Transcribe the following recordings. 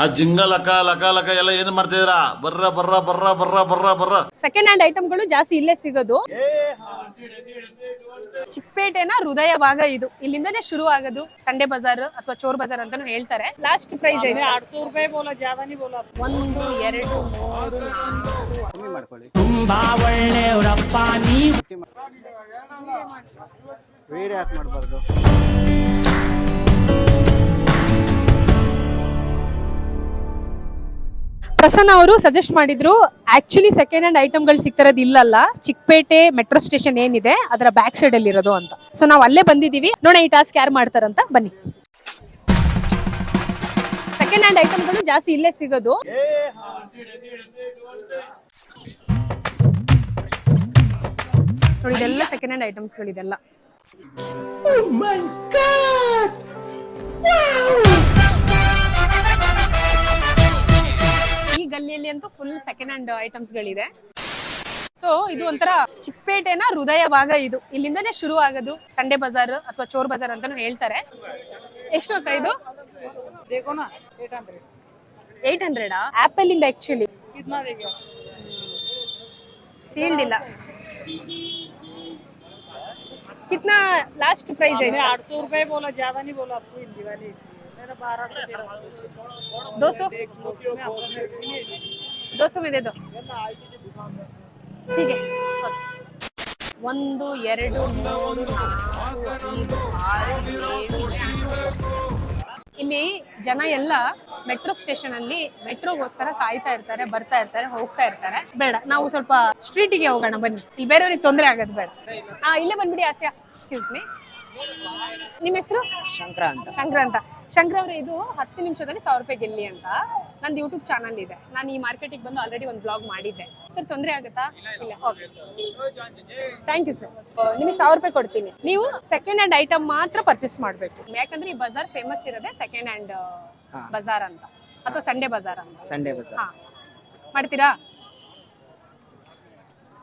ಆ ಜಿಂಗ ಲಕ ಲಕ ಲಕ ಎಲ್ಲ ಏನ್ ಮಾಡ್ತಿದ್ದೀರಾ? ಬರ್ರ ಬರ್ರ ಬರ್ರ ಬರ್ರ ಬರ್ರ ಬರ್ರ. ಸೆಕೆಂಡ್ ಹ್ಯಾಂಡ್ ಐಟಮ್ಗಳು ಜಾಸ್ತಿ ಇಲ್ಲೇ ಸಿಗೋದು. ಚಿಕ್ಕಪೇಟೆನ ಹೃದಯ ಭಾಗ ಇದು. ಇಲ್ಲಿಂದನೇ ಶುರು ಆಗೋದು ಸಂಡೆ ಬಜಾರ್ ಅಥವಾ ಚೋರ್ ಬಜಾರ್ ಅಂತಾನು ಹೇಳ್ತಾರೆ. ಲಾಸ್ಟ್ ಪ್ರೈಸ್ 800 ರೂಪಾಯಿ ಬೋಲಾ, ಜಾದಾ ನೀ ಬೋಲಾ. 1 2 3 4 ಮಾಡ್ಕೊಳ್ಳಿ. ತುಂಬಾ ಒಳ್ಳೆಯವರಪ್ಪ ನೀವು. ವೀಡಿಯೋ ಯಾಕೆ ಮಾಡಬಾರ್ದು? ಪ್ರಸನ್ನ ಅವರು ಸಜೆಸ್ಟ್ ಮಾಡಿದ್ರು. ಆಕ್ಚುಲಿ ಸೆಕೆಂಡ್ ಹ್ಯಾಂಡ್ ಐಟಮ್ಗಳು ಸಿಗ್ತಿರೋದು ಇಲ್ಲಲ್ಲ, ಚಿಕ್ಕಪೇಟೆ ಮೆಟ್ರೋ ಸ್ಟೇಷನ್ ಏನಿದೆ ಅದರ ಬ್ಯಾಕ್ ಸೈಡ್ ಅಲ್ಲಿ ಇರೋದು ಅಂತ. ಸೊ ನಾವು ಅಲ್ಲೇ ಬಂದಿದೀವಿ. ನೋಡೋಣ ಈ ಟಾಸ್ಕ್ ಯಾರು ಮಾಡ್ತಾರಂತ, ಬನ್ನಿ. ಸೆಕೆಂಡ್ ಹ್ಯಾಂಡ್ ಐಟಮ್ಗಳು ಜಾಸ್ತಿ ಇಲ್ಲೇ ಸಿಗೋದು. ನೋಡಿ ಇದೆಲ್ಲ ಸೆಕೆಂಡ್ ಹ್ಯಾಂಡ್ ಐಟಮ್ಸ್ಗಳು ಇದೆಲ್ಲ. ಈ ಗಲ್ಲಿಯಲ್ಲಿ ಅಂತೂ ಫುಲ್ ಸೆಕೆಂಡ್ ಹ್ಯಾಂಡ್ ಐಟಮ್ಸ್ ಗಳಿದೆ. ಸೊ ಇದು ಒಂಥರ ಚಿಕ್ಕಪೇಟೆನ ಹೃದಯ ಭಾಗ ಇದು. ಇಲ್ಲಿಂದನೇ ಶುರು ಆಗೋದು ಸಂಡೆ ಬಜಾರ್ ಅಥವಾ ಚೋರ್ ಬಜಾರ್ ಅಂತಾನು ಹೇಳ್ತಾರೆ. ಎಷ್ಟು ಅಕ್ಕ ಇದು? 800 ಆಪಲ್ ಇಂದ ಆಕ್ಚುಲಿ ಸೀಲ್ಡ್ ಇಲ್ಲ. कितना लास्ट प्राइस है? 800 रुपए बोला, ज्यादा नहीं बोला आपको इन दिवाली, मेरा 200 200 में दे दो, ठीक है. 1 2 3 4 5 6 7 ಇಲ್ಲಿ ಜನ ಎಲ್ಲ ಮೆಟ್ರೋ ಸ್ಟೇಷನ್ ಅಲ್ಲಿ ಮೆಟ್ರೋಗೋಸ್ಕರ ಕಾಯ್ತಾ ಇರ್ತಾರೆ, ಬರ್ತಾ ಇರ್ತಾರೆ, ಹೋಗ್ತಾ ಇರ್ತಾರೆ. ಬೇಡ, ನಾವು ಸ್ವಲ್ಪ ಸ್ಟ್ರೀಟಿಗೆ ಹೋಗೋಣ ಬನ್ನಿ. ಇಲ್ಲಿ ಬೇರೆಯವ್ರಿಗೆ ತೊಂದರೆ ಆಗೋದು ಬೇಡ. ಇಲ್ಲೇ ಬಂದ್ಬಿಡಿ ಆಸ್ಯಾ. ಎಕ್ಸ್ಕ್ಯೂಸ್ ಮೀ, ನಿಮ್ಮ ಹೆಸರು? ಶಂಕರ ಅಂತ. ಶಂಕರ ಅಂತ. ಶಂಕರ ಅವರೇ, ಇದು 10 ನಿಮಿಷದಲ್ಲಿ 1000 ರೂಪಾಯಿ ಗೆಲ್ಲಿ ಅಂತ ನಂದು ಯೂಟ್ಯೂಬ್ ಚಾನಲ್ ಇದೆ. ನಾನು ಈ ಮಾರ್ಕೆಟಿಗೆ ಬಂದು ಆಲ್ರೆಡಿ ಒಂದು ಬ್ಲಾಗ್ ಮಾಡಿದ್ದೆ. ಸರ್ ತೊಂದರೆ ಆಗುತ್ತಾ? ಇಲ್ಲ, ಓಕೆ, ಥ್ಯಾಂಕ್ ಯು ಸರ್. ನಿಮಗೆ 1000 ರೂಪಾಯಿ ಕೊಡ್ತೀನಿ. ನೀವು ಸೆಕೆಂಡ್ ಹ್ಯಾಂಡ್ ಐಟಮ್ ಮಾತ್ರ ಪರ್ಚೇಸ್ ಮಾಡಬೇಕು. ಯಾಕಂದ್ರೆ ಈ ಬಜಾರ್ ಫೇಮಸ್ ಇರೋದೇ ಸೆಕೆಂಡ್ ಹ್ಯಾಂಡ್ ಬಜಾರ್ ಅಂತ, ಅಥವಾ ಸಂಡೇ ಬಜಾರ್ ಅಂತ. ಸಂಡೇ ಬಜಾರ್. ಹಾ, ಮಾಡ್ತೀರಾ?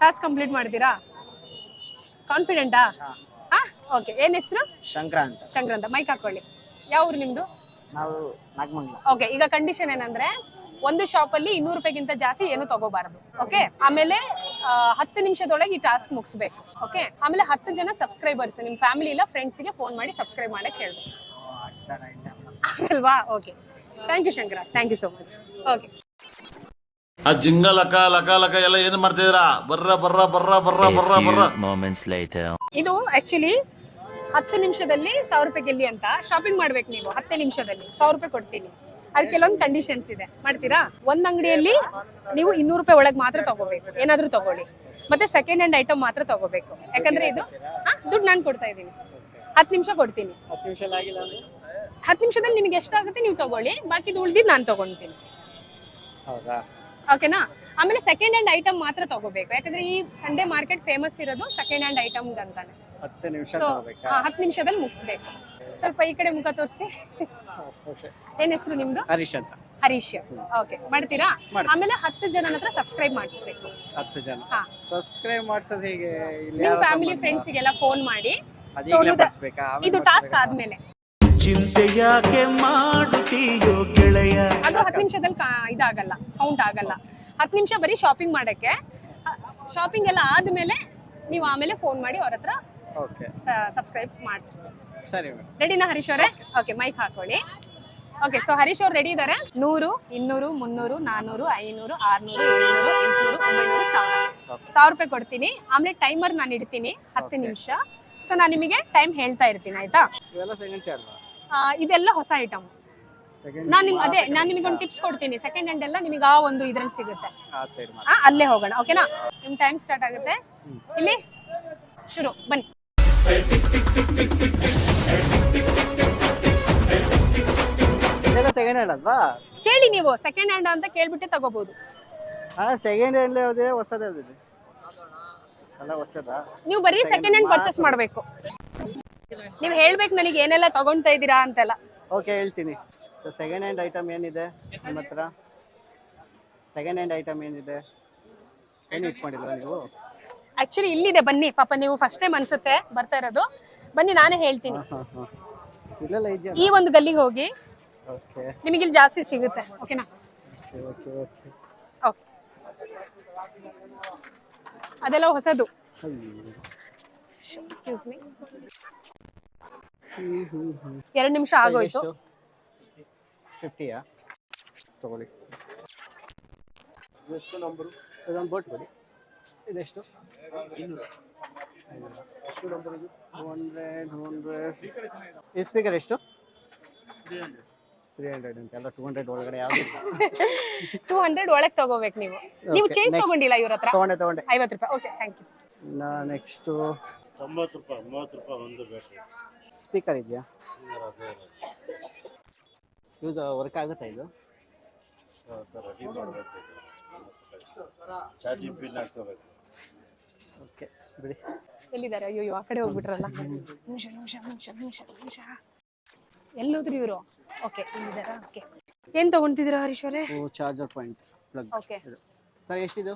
ಟಾಸ್ಕ್ ಕಂಪ್ಲೀಟ್ ಮಾಡ್ತೀರಾ? ಕಾನ್ಫಿಡೆಂಟಾ? ಹಾ, ಓಕೆ. ಏನ್ ಹೆಸರು? ಶಂಕರ ಅಂತ. ಶಂಕರ ಅಂತ. ಮೈಕ್ ಹಾಕೊಳ್ಳಿ. ಯಾವ ಊರು ನಿಮ್ದು? ನಾವು ನಾಗಮಂಗಲ. ಓಕೆ, ಈಗ ಕಂಡೀಷನ್ ಏನಂದ್ರೆ ಒಂದು ಶಾಪ್ ಅಲ್ಲಿ 200 ರೂಪಾಯಿಗಿಂತ ಜಾಸ್ತಿ ಏನು ತಗೋಬಾರದು. ಓಕೆ, ಆಮೇಲೆ 10 ನಿಮಿಷದೊಳಗೆ ಈ ಟಾಸ್ಕ್ ಮುಗಿಸ್ಬೇಕು. ಓಕೆ, ಆಮೇಲೆ 10 ಜನ ಸಬ್ಸ್ಕ್ರೈಬರ್ಸ್ ನಿಮ್ ಫ್ಯಾಮಿಲಿ ಇಲ್ಲ ಫ್ರೆಂಡ್ಸ್ ಗೆ ಫೋನ್ ಮಾಡಿ ಸಬ್ಸ್ಕ್ರೈಬ್ ಮಾಡಕ್ ಹೇಳ್ಬೇಕು ಅಲ್ವಾ? Okay, thank you Shankara, thank you so much. Okay. ಆ ಜಿಂಗ ಲಕ ಲಕ ಲಕ ಎಲ್ಲ ಏನ್ ಮಾಡ್ತಿದ್ದೀರಾ? ಬರ್ರ ಬರ್ರ ಬರ್ರ ಬರ್ರ ಬರ್ರ ಬರ್ರ. ಇದು ಆಕ್ಚುಲಿ 10 ನಿಮಿಷದಲ್ಲಿ 1000 ರೂಪಾಯಿ ಗೆಲ್ಲಿ ಅಂತ ಶಾಪಿಂಗ್ ಮಾಡ್ಬೇಕು ನೀವು. 10 ನಿಮಿಷದಲ್ಲಿ 1000 ರೂಪಾಯಿ ಕೊಡ್ತೀನಿ. ಅದಕ್ಕೆ ಕೆಲವೊಂದು ಕಂಡೀಷನ್ಸ್ ಇದೆ. ಮಾಡ್ತೀರಾ? ಒಂದ್ ಅಂಗಡಿಯಲ್ಲಿ ನೀವು 200 ರೂಪಾಯಿ ಒಳಗೆ ಮಾತ್ರ ತಗೋಬೇಕು, ಏನಾದ್ರೂ ತಗೊಳ್ಳಿ. ಮತ್ತೆ ಸೆಕೆಂಡ್ ಹ್ಯಾಂಡ್ ಐಟಮ್ ಮಾತ್ರ ತಗೋಬೇಕು. ಯಾಕಂದ್ರೆ ಇದು ದುಡ್ಡು ನಾನು ಕೊಡ್ತಾ ಇದ್ದೀನಿ. 10 ನಿಮಿಷ ಕೊಡ್ತೀನಿ. 10 ನಿಮಿಷದಲ್ಲಿ ನಿಮ್ಗೆ ಎಷ್ಟಾಗುತ್ತೆ ನೀವು ತಗೊಳ್ಳಿ, ಬಾಕಿದು ಉಳಿದಿದ್ದು ನಾನು ತಗೊಂತೀನಿ. ಓಕೆನಾ? ಆಮೇಲೆ ಸೆಕೆಂಡ್ ಹ್ಯಾಂಡ್ ಐಟಮ್ ಮಾತ್ರ ತಗೋಬೇಕು. ಯಾಕಂದ್ರೆ ಈ ಸಂಡೇ ಮಾರ್ಕೆಟ್ ಫೇಮಸ್ ಇರೋದು ಸೆಕೆಂಡ್ ಹ್ಯಾಂಡ್ ಐಟಮ್ ಅಂತಾನೆ. 10 ನಿಮಿಷದಲ್ಲಿ ಮುಗಿಸ್ಬೇಕು. ಸ್ವಲ್ಪ ಈ ಕಡೆ ಮುಖ ತೋರಿಸಿ. ಏನ್ ಹೆಸರು ನಿಮ್ದು? ಹರೀಶ್ ಅಂತ. ಹರೀಶ್. ಓಕೆ, ಮಾಡ್ತೀರಾ? ಆಮೇಲೆ 10 ಜನನ ಹತ್ರ ಸಬ್ಸ್ಕ್ರೈಬ್ ಮಾಡಿಸ್ಬೇಕು. 10 ಜನ ಸಬ್ಸ್ಕ್ರೈಬ್ ಮಾಡ್ಸೋದು ಹೇಗೆ? ನಿಮ್ ಫ್ಯಾಮಿಲಿ ಫ್ರೆಂಡ್ಸ್ ಗೆಲ್ಲ ಫೋನ್ ಮಾಡಿ. ಇದು ಟಾಸ್ಕ್ ಆದ್ಮೇಲೆ ಚಿಂತೆ ಯಾಕೆ ಮಾಡುತ್ತೀಯೋ ಗೆಳೆಯ? ಅದು 10 ನಿಮಿಷದಲ್ಲಿ ಇದಾಗಲ್ಲ, ಕೌಂಟ್ ಆಗಲ್ಲ. 10 ನಿಮಿಷ ಬರೀ ಶಾಪಿಂಗ್ ಮಾಡಕ್ಕೆ. ಶಾಪಿಂಗ್ ಎಲ್ಲ ಆದ್ಮೇಲೆ ನೀವು ಆಮೇಲೆ ಫೋನ್ ಮಾಡಿ ಅವ್ರ ಹತ್ರ ಸಬ್ಸ್ಕ್ರೈಬ್ ಮಾಡಿಸ್ಬೇಕು. ಸರಿ, ರೆಡಿನಾ ಹರೀಶ್ ಅವರೇ? ಓಕೆ, ಮೈಕ್ ಹಾಕೊಳ್ಳಿ. ಓಕೆ, ಸೊ ಹರೀಶ್ ಅವ್ರು ರೆಡಿ ಇದಾರೆ. 100 200 300 400 500 600 700 800 900 1000 ರೂಪಾಯಿ ಕೊಡ್ತೀನಿ. ಆಮೇಲೆ ಟೈಮರ್ ನಾನು ಇಡ್ತೀನಿ 10 ನಿಮಿಷ. ಸೊ ನಾನು ನಿಮಗೆ ಟೈಮ್ ಹೇಳ್ತಾ ಇರ್ತೀನಿ, ಆಯ್ತಾ? ಇದೆಲ್ಲ ಹೊಸ ಐಟಮ್. ನಾನು ನಿಮಗೆ ಒಂದು ಟಿಪ್ಸ್ ಕೊಡ್ತೀನಿ. ಸೆಕೆಂಡ್ ಹ್ಯಾಂಡ್ ಎಲ್ಲ ನಿಮಗೆ ಒಂದು ಇದ್ರಲ್ಲಿ ಸಿಗುತ್ತೆ. ಅಲ್ಲೇ ಹೋಗೋಣ. ಓಕೆನಾ? ನಿಮ್ ಟೈಮ್ ಸ್ಟಾರ್ಟ್ ಆಗುತ್ತೆ. ಇಲ್ಲಿ ಶುರು, ಬನ್ನಿ. ಸೆಕೆಂಡ್ ಹ್ಯಾಂಡ್ ಅಲ್ವಾ? ಕೇಳಿ, ನೀವು ಸೆಕೆಂಡ್ ಹ್ಯಾಂಡ್ ಅಂತ ಕೇಳ್ಬಿಟ್ಟೆ ತಗೋಬಹುದು. ಸೆಕೆಂಡ್ ಹ್ಯಾಂಡ್ ಯಾವ್ದು? ಹೊಸದ ಯಾವ್ದು? ಅಲ್ಲ, ಹೊಸದಾ? ನೀವು ಬರೀ ಸೆಕೆಂಡ್ ಹ್ಯಾಂಡ್ ಪರ್ಚೇಸ್ ಮಾಡಬೇಕು. ನೀವು ಹೇಳ್ಬೇಕು ನನಗೆ ಏನೆಲ್ಲ ತಗೊಂತಾ ಇದ್ದೀರಾ ಅಂತೆಲ್ಲ. ಓಕೆ, ಹೇಳ್ತೀನಿ. ಸೆಕೆಂಡ್ ಹ್ಯಾಂಡ್ ಐಟಮ್ ಏನಿದೆ ನಿಮ್ಮ ಹತ್ರ? ಸೆಕೆಂಡ್ ಹ್ಯಾಂಡ್ ಐಟಮ್ ಏನಿದೆ? ಏನು ಇಟ್ಕೊಂಡಿದ್ದೀರಾ ನೀವು? ಆಕ್ಚುಲಿ ಇಲ್ಲಿದೆ, ಬನ್ನಿ. ಪಾಪ ನೀವು ಫಸ್ಟ್ ಟೈಮ್ ಅನ್ಸುತ್ತೆ ಬರ್ತಾ ಇರೋದು. ಬನ್ನಿ, ನಾನೇ ಹೇಳ್ತೀನಿ. ಈ ಒಂದು ಗಲ್ಲಿಗೆ ಹೋಗಿ ಓಕೆ ನಿಮಗೆ ಇಲ್ಲಿ ಜಾಸ್ತಿ ಸಿಗುತ್ತೆ. ಓಕೆನಾ? ಓಕೆ ಓಕೆ ಓಕೆ, ಅದೆಲ್ಲ ಹೊಸದು. ಎಕ್ಸ್ಕ್ಯೂಸ್ ಮೀ, 2 ನಿಮಿಷ ಆಗೋಯ್ತು. 50ಯಾ ತಗೊಳ್ಳಿ. ಎಷ್ಟು ನಂಬರು? ಇದೊಂದು ಬೋಟ್ ಕೊಡಿ. ಇದೆಷ್ಟು? 200. ಎಷ್ಟು ನಂಬರ್ ಇದು? 200. ಈ ಸ್ಪೀಕರ್ ಎಷ್ಟು? 300 ಅಂತ. ಎಲ್ಲ 200 ಒಳಗಡೆ ಯಾವುದು? 200 ಒಳಗೆ ತಗೋಬೇಕು ನೀವು. ನೀವು ಚೇಂಜ್ ತಗೊಂಡಿಲ್ಲ ಇವ್ರ ಹತ್ರ? ತಗೊಂಡೆ 50 ರೂಪಾಯಿ. Okay, thank you. ನೆಕ್ಸ್ಟು 90 ರೂಪಾಯಿ, 30 ರೂಪಾಯಿ ಒಂದು ಬೇಕು. ಸ್ಪೀಕರ್ ಇದೆಯಾ? ಯೂಸ್ ವರ್ಕ್ ಆಗುತ್ತಾ ಇದು? ರೆಡಿ ಮಾಡಬೇಕು, ಚಾರ್ಜಿಂಗ್ ಪಿನ್ ಹಾಕ್ಕೋಬೇಕು. ಓಕೆ ಬಿಡಿ. ಎಲ್ಲಿದ್ದಾರೆ? ಅಯ್ಯೋ, ಆ ಕಡೆ ಹೋಗ್ಬಿಟ್ರಲ್ಲ. ನಿಮಿಷ ಎಲ್ಲೋದ್ರು ಇವರು? ಓಕೆ, ಇಲ್ಲಿದ್ದಾರಾ? ಓಕೆ, ಏನು ತಗೊಂತಿದ್ದೀರಾ ಹರೀಶ್ ಅವರೇ? Charger point plug. Okay sir, ಎಷ್ಟಿದು?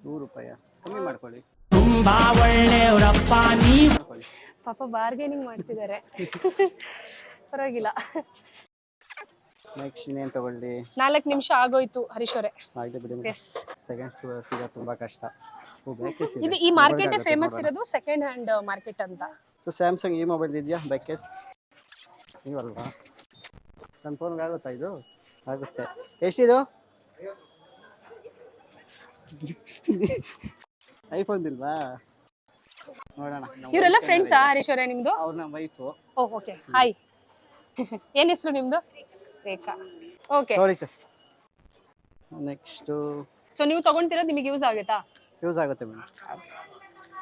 100 ರೂಪಾಯಿ. ಕಮ್ಮಿ ಮಾಡ್ಕೊಳ್ಳಿ. ತುಂಬಾ ಒಳ್ಳೆಯವರಪ್ಪ ನೀವು. ಪಾಪ ಬಾರ್ಗೇನಿಂಗ್ ಮಾಡ್ತಿದ್ದಾರೆ. ಪರವಾಗಿಲ್ಲ. ನೆಕ್ಸ್ಟ್ ಇನ್ನೇನು ತಗೊಳ್ಳಿ? 4 ನಿಮಿಷ ಆಗೋಯ್ತು ಹರೀಶ್ ಅವರೇ. ಆಗಿದೆ ಬಿಡಿ. ಎಸ್, ಸೆಕೆಂಡ್ಸ್ ಸಿಗೋದು ತುಂಬ ಕಷ್ಟ. ಇದು ಈ ಮಾರ್ಕೆಟೇ ಫೇಮಸ್ ಇರೋದು ಸೆಕೆಂಡ್ ಹ್ಯಾಂಡ್ ಮಾರ್ಕೆಟ್ ಅಂತ. ಸೊ ಸ್ಯಾಮ್ಸಂಗ್ ಈ ಮೊಬೈಲ್ ಇದೆಯಾ? ಬ್ಯಾಕೆಸ್ ನೀವಲ್ವಾ? ನನ್ನ ಫೋನ್ಗೆ ಆಗುತ್ತಾ ಇದು? ಆಗುತ್ತೆ. ಎಷ್ಟಿದು? ಐಫೋನ್ ಇಲ್ವಾ? ನೋಡೋಣ. ಇವರೆಲ್ಲ ಫ್ರೆಂಡ್ಸಾ ಹರೀಶ್ ಅವರೇ ನಿಮ್ದು? ಅವ್ರು ನಮ್ಮ ವೈಫು. Okay, hi. ಏನ್ ಹೆಸರು ನಿಮ್ದು? ರೇಖಾ. ಓಕೆ, ನೋಡಿ ಸರ್. ನೆಕ್ಸ್ಟು ಸೊ ನೀವು ತಗೊಂತಿರೋದು ನಿಮಗೆ ಯೂಸ್ ಆಗುತ್ತಾ? ಯೂಸ್ ಆಗುತ್ತೆ ಮೇಡಮ್.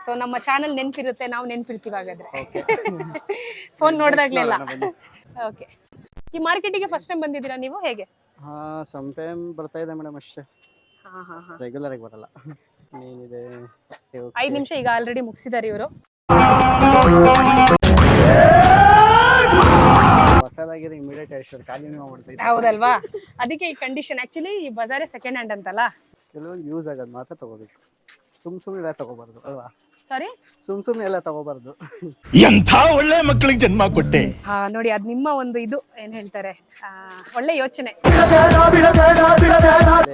ಸೊ ನಮ್ಮ ಚಾನಲ್ ನೆನಪಿರುತ್ತೆ, ನಾವು ನೆನಪಿರ್ತೀವಿ ಹಾಗಾದ್ರೆ. ಫೋನ್ ನೋಡಿದಾಗ್ಲೆಲ್ಲ. ಓಕೆ, ಈ ಮಾರ್ಕೆಟಿಗೆ ಫಸ್ಟ್ ಟೈಮ್ ಬಂದಿದ್ದೀರಾ ನೀವು? ಹೇಗೆ? ಹಾಂ, ಸಮ್ ಟೈಮ್ ಬರ್ತಾ ಇದೆ ಮೇಡಮ್, ಅಷ್ಟೇ. ಹಾ, ರೆಗ್ಯುಲರ್ ಆಗಿ ಬರಲ್ಲ. ಏನಿದೆ? 5 ನಿಮಿಷ ಈಗ ಆಲ್ರೆಡಿ ಮುಗಿಸಿದ್ದಾರೆ ಇವರು. ಹೊಸದಾಗಿರೋ ಇಮಿಡಿಯೇಟ್ ಎಷ್ಟು ಖಾಲಿನೇ ಮಾಡ್ತಾ ಇದ್ದಾರೆ. ಹೌದಲ್ವಾ? ಅದಕ್ಕೆ ಈ ಕಂಡೀಷನ್. ಆಕ್ಚುಲಿ ಈ ಬಜಾರೇ ಸೆಕೆಂಡ್ ಹ್ಯಾಂಡ್ ಅಂತಲ್ಲ. ಕೆಲವೊಂದು ಯೂಸ್ ಆಗೋದು ಮಾತ್ರ ತಗೋಬೇಕು. ಸುಮ್ಮನೆ ಎಲ್ಲ ತಗೋಬಾರ್ದು ಅಲ್ವಾ? ಸಾರಿ, ಸುಮ್ಮನೆ ಎಲ್ಲ ತಗೋಬಾರ್ದು. ಎಂಥ ಒಳ್ಳೆ ಮಕ್ಕಳಿಗೆ ಜನ್ಮ ಕೊಟ್ಟೆ. ಹಾ ನೋಡಿ, ಅದ್ ನಿಮ್ಮ ಒಂದು ಇದು ಏನ್ ಹೇಳ್ತಾರೆ, ಒಳ್ಳೆ ಯೋಚನೆ.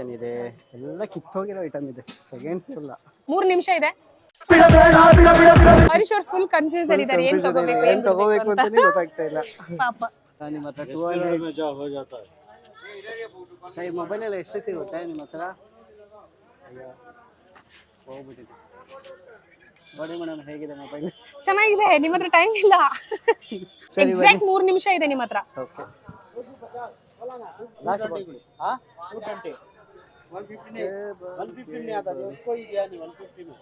ಏನಿದೆ? ಎಲ್ಲ ಕಿತ್ತೋಗಿರೋ ಐಟಮ್ ಇದೆ. ಸೆಕೆಂಡ್ಸ್ ಇಲ್ಲ. 3 ನಿಮಿಷ ಇದೆ. ಹರೀಶ್ ಅವ್ರು ಫುಲ್ ಕನ್ಫ್ಯೂಸ್ ಇದ್ದಾರೆ, ಏನ್ ತಗೋಬೇಕು ಏನ್ ತಗೋಬೇಕು ಅಂತಾನೆ ಗೊತ್ತಾಗ್ತಾ ಇಲ್ಲ. ಪಾಪ. ಸರ್, ನಿಮ್ಮ ಹತ್ರ 200 ಸರ್, ಮೊಬೈಲ್ ಎಲ್ಲ ಎಷ್ಟು ಸಿಗುತ್ತೆ ನಿಮ್ಮ ಹತ್ರ? ಹೋಗ್ಬಿಟ್ಟಿದೆ. ನೋಡಿ ಮೇಡಮ್, ಹೇಗಿದೆ ಮೊಬೈಲ್? ಚೆನ್ನಾಗಿದೆ. ನಿಮ್ಮ ಹತ್ರ ಟೈಮ್ ಇಲ್ಲ. ಎಕ್ಸಾಕ್ಟ್ 3 ನಿಮಿಷ ಇದೆ ನಿಮ್ಮ ಹತ್ರ. ಓಕೆ. 150 में आता है उसको ही दिया नहीं 150 में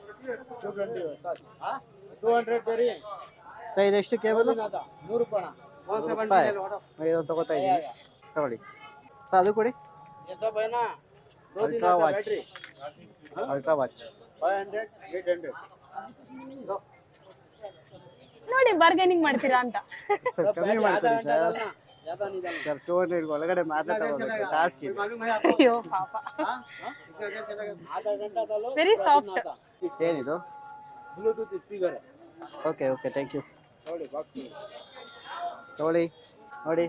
200 दे रही है ಸರ್, ಇದೆಷ್ಟು ಕೇಬಲ್? 100 ರೂಪಾಯಿ. ಇದು ತಗೋತಾ ಇದ್ದೀನಿ, ತಗೊಳ್ಳಿ. ಸರ್, ಅದು ಕೊಡಿ. ये सब है ना 2 दिन ಅಲ್ಟ್ರಾ आता ವಾಚ್. बैटरी ಅಲ್ಟ್ರಾ ವಾಚ್ 500 800 ನೋಡಿ, ಬಾರ್ಗೇನಿಂಗ್ ಮಾಡ್ತೀರಾ ಅಂತ. ಸರ್, ಕಮ್ಮಿ ಮಾಡ್ಕೊಳ್ಳಿ ಸರ್. डालना ज्यादा नहीं डालना. ಸರ್, 200 ಒಳಗಡೆ ಮಾತ್ರ ತಗೋಬೇಕು. ಟಾಸ್ಕ್ ಇದೆ. ಅಯ್ಯೋ ಪಾಪ. आधा घंटा डालो. Very soft. ಏನಿದು? ब्लूटूथ स्पीकर है. Okay okay, thank you. ನೋಡಿ ಬಾಕ್ಸ್ ತಗೊಳ್ಳಿ. ನೋಡಿ,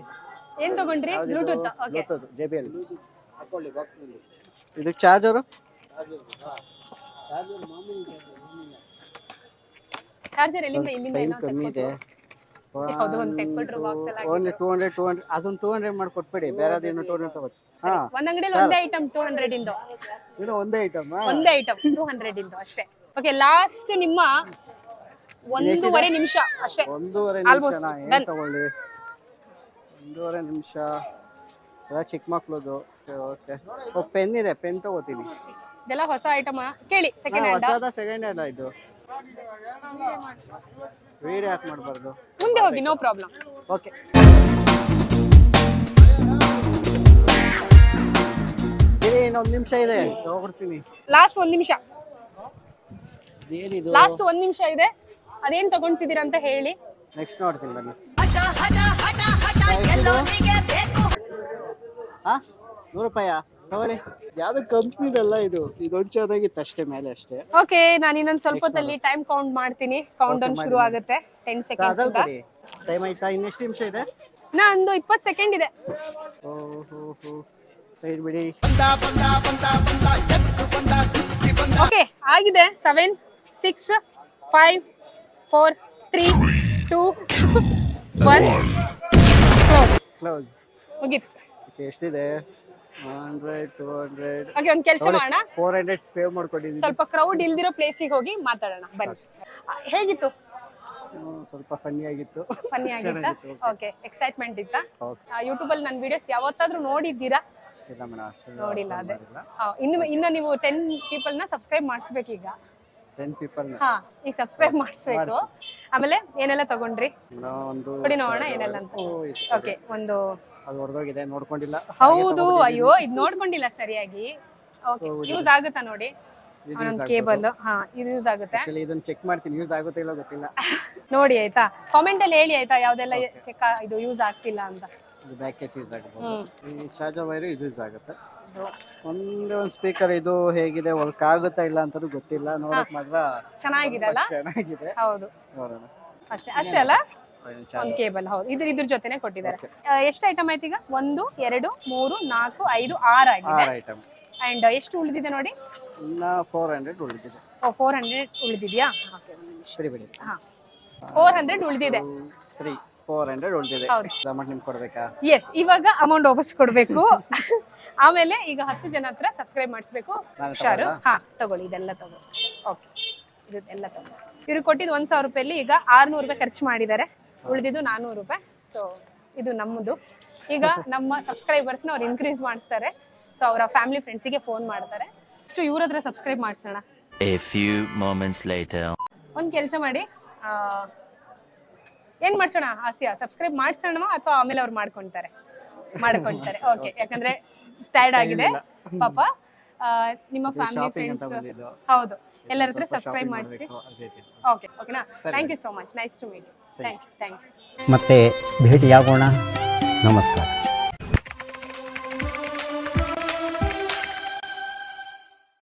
ಏನ್ ತಗೊಂಡ್ರಿ? ಬ್ಲೂಟೂತ್. Okay, Bluetooth JBL. ಹಾಕೊಳ್ಳಿ ಬಾಕ್ಸ್ ನಲ್ಲಿ. ಇದು ಚಾರ್ಜರು? ಚಾರ್ಜರ್ ಎಲ್ಲಿಂದ? ಇಲ್ಲಿಂದ ಟೈಮ್ ಏನೋ ಕಮ್ಮಿ ಇದೆ. ಯಾವ್ದೋ ಒಂದು ತೆಕ್ಕೊಟ್ರು ಬಾಕ್ಸ್ ಎಲ್ಲ. ಓನ್ಲಿ 200 ಅದೊಂದು 200 ಮಾಡಿ ಕೊಟ್ಬಿಡಿ. ಬೇರೆದೇನು 200 ತಗೋತಿ. ಹಾ, ಒಂದ್ ಅಂಗಡಿಯಲ್ಲಿ ಒಂದೇ ಐಟಮ್ 200 ಇಂದು. ಇದು ಒಂದೇ ಐಟಮ್. ಒಂದೇ ಐಟಮ್ 200 ಇಂದು ಅಷ್ಟೇ. ಓಕೆ, ಲಾಸ್ಟ್ ನಿಮ್ಮ 1.5 ನಿಮಿಷ ಅಷ್ಟೇ. 1.5 Almost ನಿಮಿಷನಾ? done. ಏನು ತಗೊಳ್ಳಿ? 1.5 ನಿಮಿಷ. ಎಲ್ಲ ಚಿಕ್ಕ ಮಕ್ಳದು. ಓಕೆ. ಪೆನ್ ಇದೆ, ಪೆನ್ ತಗೋತೀನಿ. ಇದೆಲ್ಲ ಹೊಸ ಐಟಮ್. ಕೇಳಿ, ಸೆಕೆಂಡ್ ಹ್ಯಾಂಡ್. ಹೊಸದ ಸೆಕೆಂಡ್ ಹ್ಯಾಂಡ್ ಇದು? ವಿಡಿಯೋ ಯಾಕೆ ಮಾಡಬಾರ್ದು? ಮುಂದೆ ಹೋಗಿ, ನೋ ಪ್ರಾಬ್ಲಮ್. ಓಕೆ. ಇನ್ನೊಂದು ನಿಮಿಷ ಇದೆ, ಹೋಗ್ಬಿಡ್ತೀನಿ. ಲಾಸ್ಟ್ 1 ನಿಮಿಷ. ಏನಿದು? ಲಾಸ್ಟ್ 1 ನಿಮಿಷ ಇದೆ. ಅದೇನ್ ತಗೊಂತಿದ್ದೀರಾ ಅಂತ ಹೇಳಿ. ನೆಕ್ಸ್ಟ್ ನೋಡ್ತೀನಿ ಬನ್ನಿ. ಹಾ, 100 ರೂಪಾಯ ತಗೊಳ್ಳಿ. ಯಾವ್ದು ಕಂಪ್ನಿದಲ್ಲ ಇದು. ಇದೊಂದು ಚೆನ್ನಾಗಿತ್ತು ಅಷ್ಟೇ, ಮೇಲೆ ಅಷ್ಟೇ. ಓಕೆ, ನಾನು ಇನ್ನೊಂದು ಸ್ವಲ್ಪ ಹೊತ್ತಲ್ಲಿ ಟೈಮ್ ಕೌಂಟ್ ಮಾಡ್ತೀನಿ. ಕೌಂಟ್ ಡೌನ್ ಶುರು ಆಗುತ್ತೆ. 10 ಸೆಕೆಂಡ್ಸ್ ಇಂದ. ಟೈಮ್ ಆಯ್ತಾ? ಇನ್ನೆಷ್ಟು ನಿಮಿಷ ಇದೆ? ಒಂದು 20 ಸೆಕೆಂಡ್ ಇದೆ. ಓಹೋ ಸೈಡ್ ಬಿಡಿ. ಓಕೆ ಆಗಿದೆ. 7 6 5 4 3 2 1 ಕ್ಲೋಸ್. ಮುಗೀತು. ಓಕೆ ಎಷ್ಟಿದೆ? 100 200. ಓಕೆ ಒಂದ್ ಕೆಲಸ ಮಾಡೋಣ, 400 ಸೇವ್ ಮಾಡ್ಕೊಂಡಿದ್ದೀನಿ. ಸ್ವಲ್ಪ ಕ್ರೌಡ್ ಇಲ್ದಿರೋ ಪ್ಲೇಸಿಗೆ ಹೋಗಿ ಮಾತಾಡೋಣ ಬನ್ನಿ. ಹೇಗಿತ್ತು? ಸ್ವಲ್ಪ ಫನ್ನಿ ಆಗಿತ್ತು. ಫನ್ನಿ ಆಗಿತ್ತಾ? ಓಕೆ ಎಕ್ಸೈಟ್ಮೆಂಟ್ ಇತ್ತಾ? Okay. ಯೂಟ್ಯೂಬ್ ಅಲ್ಲಿ ನನ್ನ ವಿಡಿಯೋಸ್ ಯಾವತ್ತಾದ್ರೂ ನೋಡಿದ್ದೀರಾ? ಇಲ್ಲ ಮೇಡಮ್ ಅಷ್ಟು ನೋಡಿಲ್ಲ. ಅದೇ ಇನ್ನು ನೀವು 10 ಪೀಪಲ್ ನ ಸಬ್ಸ್ಕ್ರೈಬ್ ಮಾಡಿಸ್ಬೇಕು ಈಗ. 10 ಪೀಪಲ್ ಹಾ ಈಗ ಸಬ್ಸ್ಕ್ರೈಬ್ ಮಾಡಿಸ್ಬೇಕು. ಆಮೇಲೆ ಏನೆಲ್ಲ ತಗೊಂಡ್ರಿ ಒಂದು ಕೊಡಿ ನೋಡೋಣ ಏನೆಲ್ಲ ಅಂತ. ಓಕೆ ಒಂದು ಅದು ಹೊರದೋಗಿದೆ, ನೋಡ್ಕೊಂಡಿಲ್ಲ. ಹೌದು, ಅಯ್ಯೋ ಇದು ನೋಡ್ಕೊಂಡಿಲ್ಲ ಸರಿಯಾಗಿ. ಓಕೆ ಯೂಸ್ ಆಗುತ್ತಾ ನೋಡಿ. ಒಂದೊಂದು ಕೇಬಲ್ ಇದು ಯೂಸ್ ಆಗುತ್ತೆ. ಆಕ್ಚುಲಿ ಇದನ್ನ ಚೆಕ್ ಮಾಡ್ತೀನಿ, ಯೂಸ್ ಆಗುತ್ತೆ ಇಲ್ಲ ಗೊತ್ತಿಲ್ಲ. ನೋಡಿ ಆಯ್ತಾ, ಕಾಮೆಂಟ್ ಅಲ್ಲಿ ಹೇಳಿ ಆಯ್ತಾ ಯಾವ್ದೆಲ್ಲ ಚೆಕ್ ಇದು ಯೂಸ್ ಆಗ್ತಿಲ್ಲ ಅಂತ. ಇದು ಬ್ಯಾಕ್ ಕೇಸ್ ಯೂಸ್ ಆಗಬಹುದು. ಈ ಚಾರ್ಜರ್ ವೈರ್ ಇದು ಯೂಸ್ ಆಗುತ್ತೆ. ಒಂದು ಸ್ಪೀಕರ್ ಇದು ಹೇಗಿದೆ, ವರ್ಕ್ ಆಗುತ್ತಾ ಇಲ್ಲ ಅಂತ ಗೊತ್ತಿಲ್ಲ. ನೋಡಕ್ ಮಾತ್ರ ಚೆನ್ನಾಗಿದೆ ಅಲ್ಲ? ಚೆನ್ನಾಗಿದೆ. ಹೌದು ನೋಡೋಣ. ಅಷ್ಟೇ ಅಲ್ಲ. ಒಂದು ಕೇಬಲ್ ಹೌದು, ಇದ್ರ ಜೊತೆನೆ ಕೊಟ್ಟಿದ್ದಾರೆ. ಎಷ್ಟು ಐಟಮ್ ಆಯ್ತು ಈಗ? 1 2 3 4 5 6 ಆಗಿದೆ. ಐಟಮ್. ಅಂಡ್ ಎಷ್ಟು ಉಳಿದಿದೆ ನೋಡಿ? ಇನ್ನ 400 ಉಳಿದಿದೆ. 400 ಉಳಿದಿದ್ಯಾ? ಓಕೆ ಒಂದು ನಿಮಿಷ. ಬಿಡಿ ಬಿಡಿ. 400 ಉಳಿದಿದೆ. 400 ಉಳಿದಿದೆ. ಹೌದು. ಅಮೌಂಟ್ ನಿಮ್ಗೆ ಕೊಡ್ಬೇಕಾ? ಎಸ್, ಇವಾಗ ಅಮೌಂಟ್ ವಾಪಸ್ ಕೊಡ್ಬೇಕು. ಆಮೇಲೆ ಈಗ 10 ಜನ ಹತ್ರ ಸಬ್ಸ್ಕ್ರೈಬ್ ಮಾಡಿಸ್ಬೇಕು. ಹುಷಾರು. ತಗೊಳ್ಳಿ ಇದೆಲ್ಲ ತಗೊಳ್ಳಿ. ಓಕೆ ಇದೆಲ್ಲ ತಗೊಳ್ಳಿ. ಇವ್ರು ಕೊಟ್ಟಿದ್ದು 1,000 ರೂಪಾಯಲ್ಲಿ ಈಗ 600 ರೂಪಾಯಿ ಖರ್ಚು ಮಾಡಿದ್ದಾರೆ. ಉಳಿದಿದ್ದು 400 ರೂಪಾಯಿ. ಸೊ ಇದು ನಮ್ಮದು. ಈಗ ನಮ್ಮ ಸಬ್ಸ್ಕ್ರೈಬರ್ಸ್ನ ಅವ್ರು ಇನ್ಕ್ರೀಸ್ ಮಾಡಿಸ್ತಾರೆ. ಸೊ ಅವರ ಫ್ಯಾಮಿಲಿ ಫ್ರೆಂಡ್ಸಿಗೆ ಫೋನ್ ಮಾಡ್ತಾರೆ. ಇಷ್ಟು ಇವ್ರ ಹತ್ರ subscribe ಮಾಡಿಸೋಣ. A few moments later. ಒಂದು ಕೆಲಸ ಮಾಡಿ, ಏನ್ ಮಾಡ್ಸೋಣ ಹಾಸ್ಯ? ಸಬ್ಸ್ಕ್ರೈಬ್ ಮಾಡ್ಸೋಣ ಅಥವಾ ಆಮೇಲೆ ಅವ್ರು ಮಾಡ್ಕೊಂತಾರೆ? ಓಕೆ, ಯಾಕಂದ್ರೆ ಟೈರ್ಡ್ ಆಗಿದೆ ಪಾಪ. ನಿಮ್ಮ ಫ್ಯಾಮಿಲಿ ಫ್ರೆಂಡ್ಸ್ ಹೌದು ಎಲ್ಲರ ಹತ್ರ ಸಬ್ಸ್ಕ್ರೈಬ್ ಮಾಡಿಸಿ. ಓಕೆನಾ? Thank you so much. Nice to meet you. Thank you. ಮತ್ತೆ ಭೇಟಿಯಾಗೋಣ. ನಮಸ್ಕಾರ.